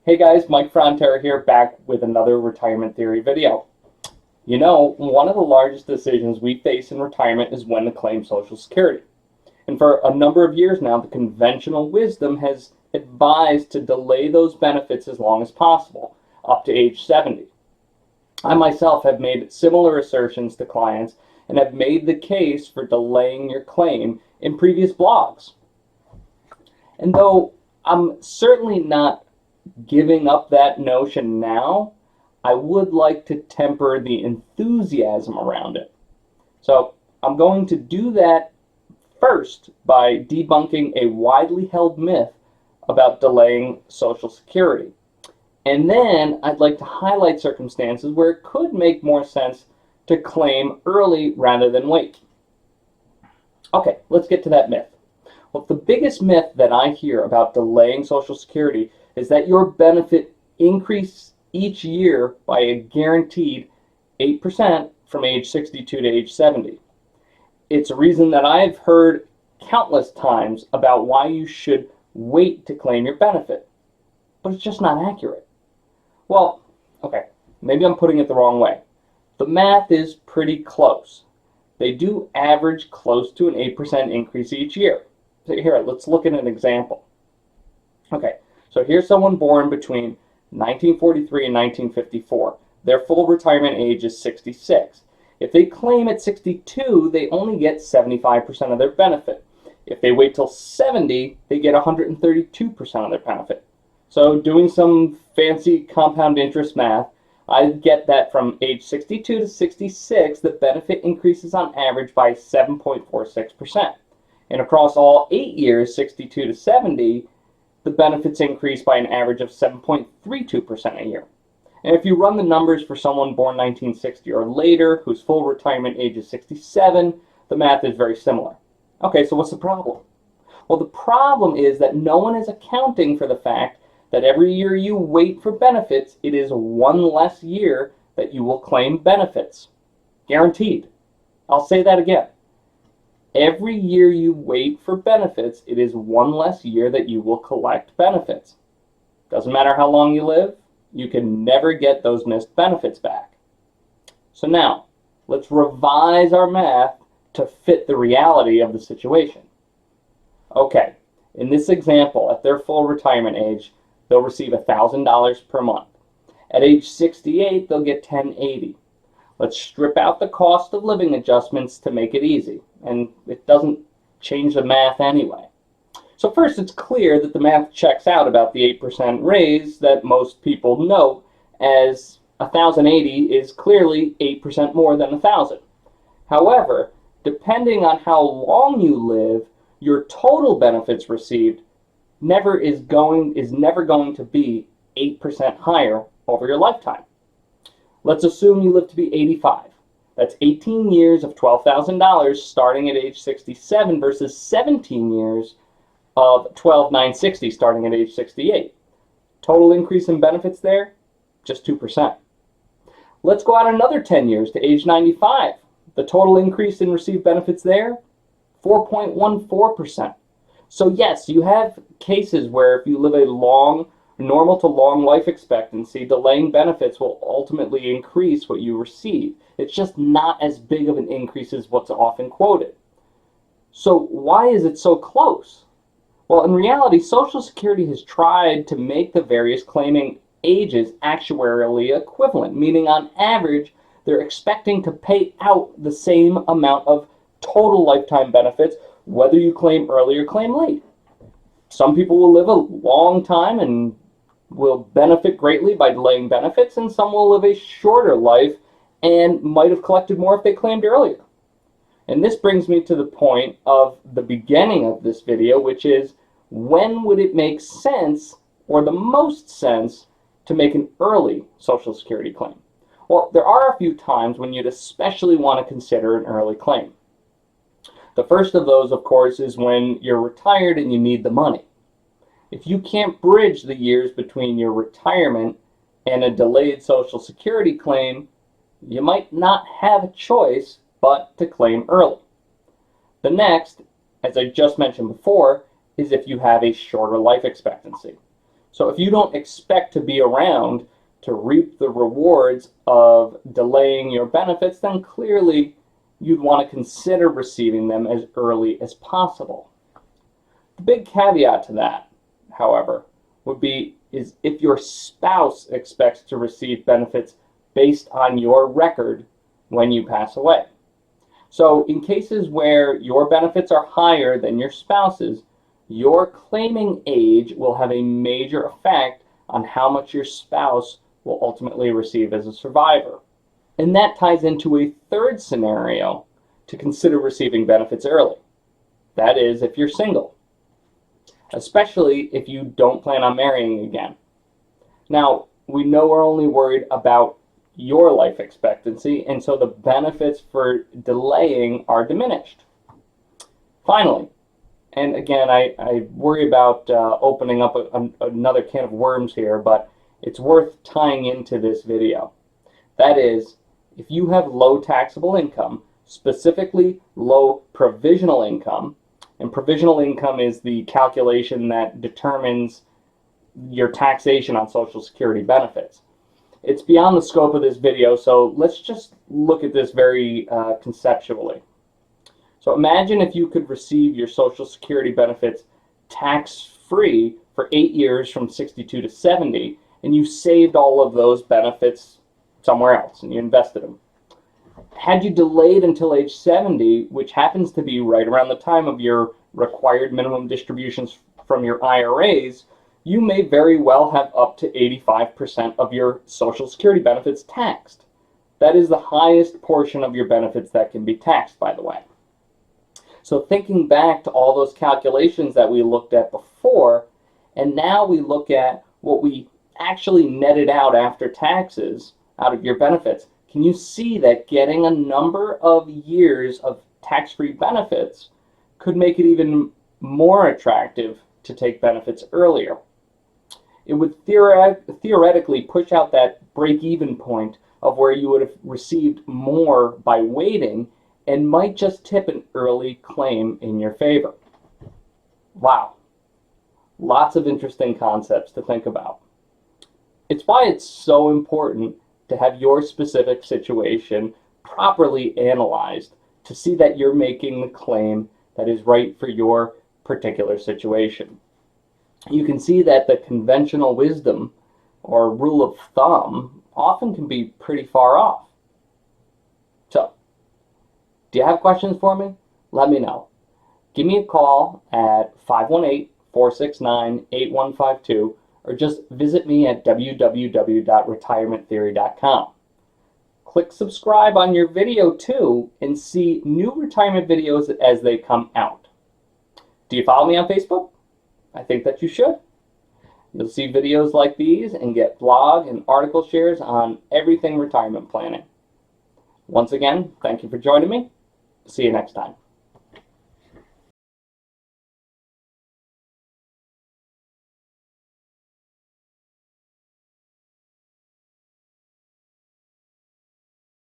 Hey guys, Mike Frontera here, back with another retirement theory video. You know, one of the largest decisions we face in retirement is when to claim Social Security. And for a number of years now, the conventional wisdom has advised to delay those benefits as long as possible, up to age 70. I myself have made similar assertions to clients and have made the case for delaying your claim in previous blogs. And though I'm certainly not giving up that notion now, I would like to temper the enthusiasm around it. So I'm going to do that first by debunking a widely held myth about delaying Social Security. And then I'd like to highlight circumstances where it could make more sense to claim early rather than wait. Okay, let's get to that myth. Well, the biggest myth that I hear about delaying Social Security is that your benefit increases each year by a guaranteed 8% from age 62 to age 70. It's a reason that I've heard countless times about why you should wait to claim your benefit, but it's just not accurate. Well, okay, maybe I'm putting it the wrong way. The math is pretty close. They do average close to an 8% increase each year. So here, let's look at an example. Okay, so here's someone born between 1943 and 1954. Their full retirement age is 66. If they claim at 62, they only get 75% of their benefit. If they wait till 70, they get 132% of their benefit. So doing some fancy compound interest math, I get that from age 62 to 66, the benefit increases on average by 7.46%. And across all 8 years, 62 to 70, the benefits increase by an average of 7.32% a year. And if you run the numbers for someone born 1960 or later, whose full retirement age is 67, the math is very similar. Okay, so what's the problem? Well, the problem is that no one is accounting for the fact that every year you wait for benefits, it is one less year that you will claim benefits. Guaranteed. I'll say that again. Every year you wait for benefits, it is one less year that you will collect benefits. Doesn't matter how long you live, you can never get those missed benefits back. So now, let's revise our math to fit the reality of the situation. Okay, in this example, at their full retirement age, they'll receive $1,000 per month. At age 68, they'll get $1,080. Let's strip out the cost of living adjustments to make it easy, and it doesn't change the math anyway. So first, it's clear that the math checks out about the 8% raise that most people note, as $1,080 is clearly 8% more than $1,000. However, depending on how long you live, your total benefits received is never going to be 8% higher over your lifetime. Let's assume you live to be 85. That's 18 years of $12,000 starting at age 67 versus 17 years of $12,960 starting at age 68. Total increase in benefits there, just 2%. Let's go out another 10 years to age 95. The total increase in received benefits there, 4.14%. So yes, you have cases where if you live a normal to long life expectancy, delaying benefits will ultimately increase what you receive. It's just not as big of an increase as what's often quoted. So why is it so close? Well, in reality, Social Security has tried to make the various claiming ages actuarially equivalent, meaning on average, they're expecting to pay out the same amount of total lifetime benefits, whether you claim early or claim late. Some people will live a long time and will benefit greatly by delaying benefits, and some will live a shorter life and might have collected more if they claimed earlier. And this brings me to the point of the beginning of this video, which is, when would it make sense, or the most sense, to make an early Social Security claim? Well, there are a few times when you'd especially want to consider an early claim. The first of those, of course, is when you're retired and you need the money. If you can't bridge the years between your retirement and a delayed Social Security claim, you might not have a choice but to claim early. The next, as I just mentioned before, is if you have a shorter life expectancy. So if you don't expect to be around to reap the rewards of delaying your benefits, then clearly you'd want to consider receiving them as early as possible. The big caveat to that, however, would be is if your spouse expects to receive benefits based on your record when you pass away. So in cases where your benefits are higher than your spouse's, your claiming age will have a major effect on how much your spouse will ultimately receive as a survivor. And that ties into a third scenario to consider receiving benefits early. That is, if you're single, especially if you don't plan on marrying again. Now, we know we're only worried about your life expectancy, and so the benefits for delaying are diminished. Finally, and again, I worry about opening up another can of worms here, but it's worth tying into this video. That is, if you have low taxable income, specifically low provisional income, and provisional income is the calculation that determines your taxation on Social Security benefits. It's beyond the scope of this video, so let's just look at this very conceptually. So imagine if you could receive your Social Security benefits tax-free for 8 years from 62 to 70, and you saved all of those benefits somewhere else, and you invested them. Had you delayed until age 70, which happens to be right around the time of your required minimum distributions from your IRAs, you may very well have up to 85% of your Social Security benefits taxed. That is the highest portion of your benefits that can be taxed, by the way. So thinking back to all those calculations that we looked at before, and now we look at what we actually netted out after taxes out of your benefits, can you see that getting a number of years of tax-free benefits could make it even more attractive to take benefits earlier? It would theoretically push out that break-even point of where you would have received more by waiting and might just tip an early claim in your favor. Wow. Lots of interesting concepts to think about. It's why it's so important to have your specific situation properly analyzed to see that you're making the claim that is right for your particular situation. You can see that the conventional wisdom or rule of thumb often can be pretty far off. So, do you have questions for me? Let me know. Give me a call at 518-469-8152 or just visit me at www.retirementtheory.com. Click subscribe on your video too and see new retirement videos as they come out. Do you follow me on Facebook? I think that you should. You'll see videos like these and get blog and article shares on everything retirement planning. Once again, thank you for joining me. See you next time.